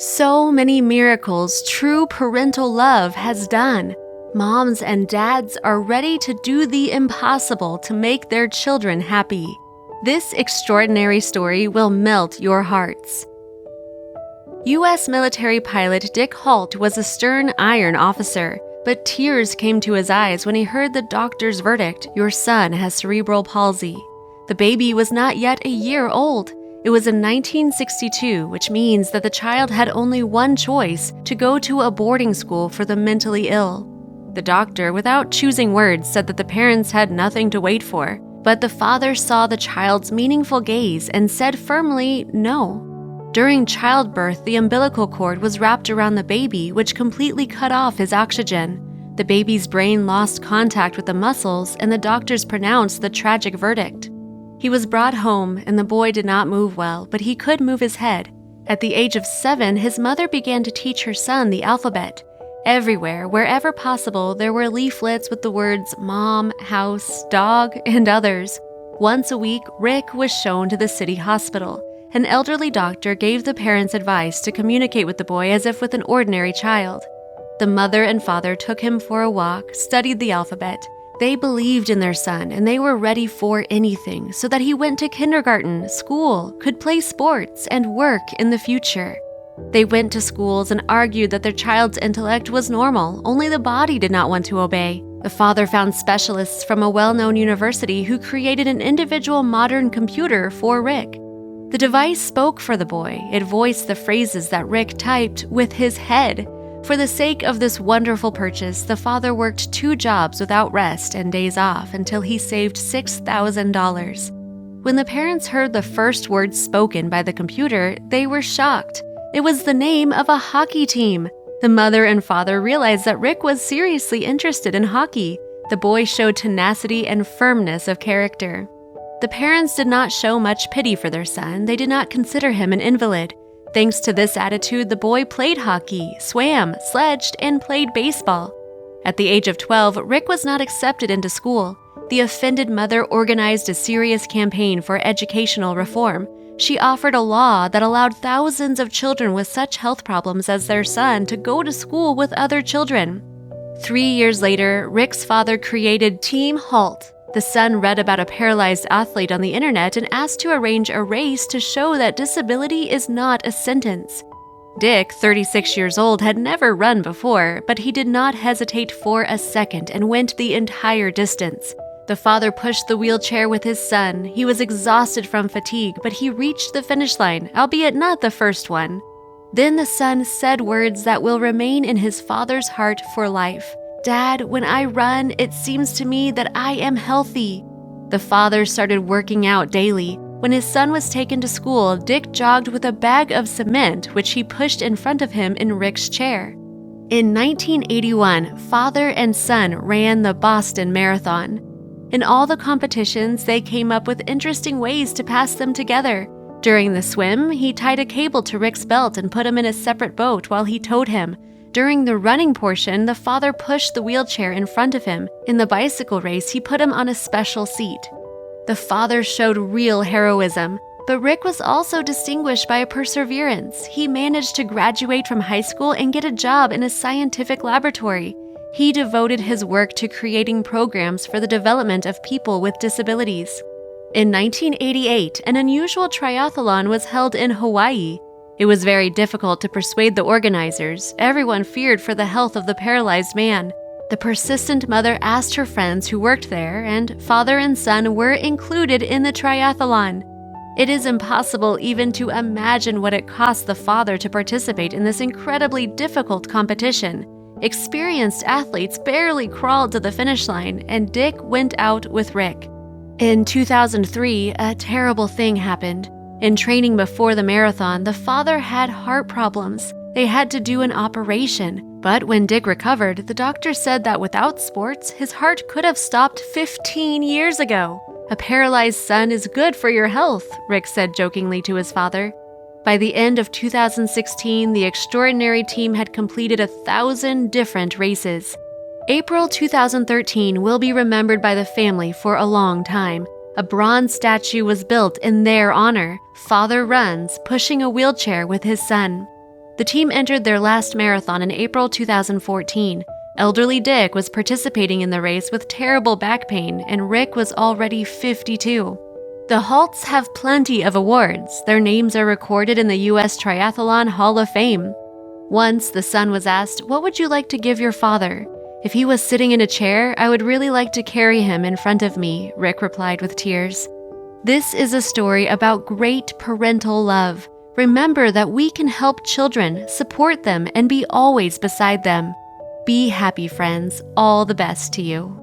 So many miracles true parental love has done. Moms and dads are ready to do the impossible to make their children happy. This extraordinary story will melt your hearts. U.S. military pilot Dick Holt was a stern iron officer, but tears came to his eyes when he heard the doctor's verdict: your son has cerebral palsy. The baby was not yet a year old. It was in 1962, which means that the child had only one choice: to go to a boarding school for the mentally ill. The doctor, without choosing words, said that the parents had nothing to wait for, but the father saw the child's meaningful gaze and said firmly, no. During childbirth, the umbilical cord was wrapped around the baby, which completely cut off his oxygen. The baby's brain lost contact with the muscles, and the doctors pronounced the tragic verdict. He was brought home, and the boy did not move well, but he could move his head. At the age of 7, his mother began to teach her son the alphabet. Everywhere, wherever possible, there were leaflets with the words mom, house, dog, and others. Once a week, Rick was shown to the city hospital. An elderly doctor gave the parents advice to communicate with the boy as if with an ordinary child. The mother and father took him for a walk, studied the alphabet. They believed in their son, and they were ready for anything so that he went to kindergarten, school, could play sports, and work in the future. They went to schools and argued that their child's intellect was normal, only the body did not want to obey. The father found specialists from a well-known university who created an individual modern computer for Rick. The device spoke for the boy. It voiced the phrases that Rick typed with his head. For the sake of this wonderful purchase, the father worked 2 jobs without rest and days off until he saved $6,000. When the parents heard the first words spoken by the computer, they were shocked. It was the name of a hockey team. The mother and father realized that Rick was seriously interested in hockey. The boy showed tenacity and firmness of character. The parents did not show much pity for their son. They did not consider him an invalid. Thanks to this attitude, the boy played hockey, swam, sledged, and played baseball. At the age of 12, Rick was not accepted into school. The offended mother organized a serious campaign for educational reform. She offered a law that allowed thousands of children with such health problems as their son to go to school with other children. 3 years later, Rick's father created Team Halt. The son read about a paralyzed athlete on the internet and asked to arrange a race to show that disability is not a sentence. Dick, 36 years old, had never run before, but he did not hesitate for a second and went the entire distance. The father pushed the wheelchair with his son. He was exhausted from fatigue, but he reached the finish line, albeit not the first one. Then the son said words that will remain in his father's heart for life. "Dad, when I run, it seems to me that I am healthy." The father started working out daily. When his son was taken to school, Dick jogged with a bag of cement, which he pushed in front of him in Rick's chair. In 1981, father and son ran the Boston Marathon. In all the competitions, they came up with interesting ways to pass them together. During the swim, he tied a cable to Rick's belt and put him in a separate boat while he towed him. During the running portion, the father pushed the wheelchair in front of him. In the bicycle race, he put him on a special seat. The father showed real heroism, but Rick was also distinguished by perseverance. He managed to graduate from high school and get a job in a scientific laboratory. He devoted his work to creating programs for the development of people with disabilities. In 1988, an unusual triathlon was held in Hawaii. It was very difficult to persuade the organizers. Everyone feared for the health of the paralyzed man. The persistent mother asked her friends who worked there, and father and son were included in the triathlon. It is impossible even to imagine what it cost the father to participate in this incredibly difficult competition. Experienced athletes barely crawled to the finish line, and Dick went out with Rick. In 2003, a terrible thing happened. In training before the marathon, the father had heart problems. They had to do an operation, but when Dick recovered, the doctor said that without sports, his heart could have stopped 15 years ago. "A paralyzed son is good for your health," Rick said jokingly to his father. By the end of 2016, the extraordinary team had completed 1,000 different races. April 2013 will be remembered by the family for a long time. A bronze statue was built in their honor. Father runs, pushing a wheelchair with his son. The team entered their last marathon in April 2014. Elderly Dick was participating in the race with terrible back pain, and Rick was already 52. The Halts have plenty of awards. Their names are recorded in the U.S. Triathlon Hall of Fame. Once, the son was asked, "What would you like to give your father?" "If he was sitting in a chair, I would really like to carry him in front of me," Rick replied with tears. This is a story about great parental love. Remember that we can help children, support them, and be always beside them. Be happy, friends. All the best to you.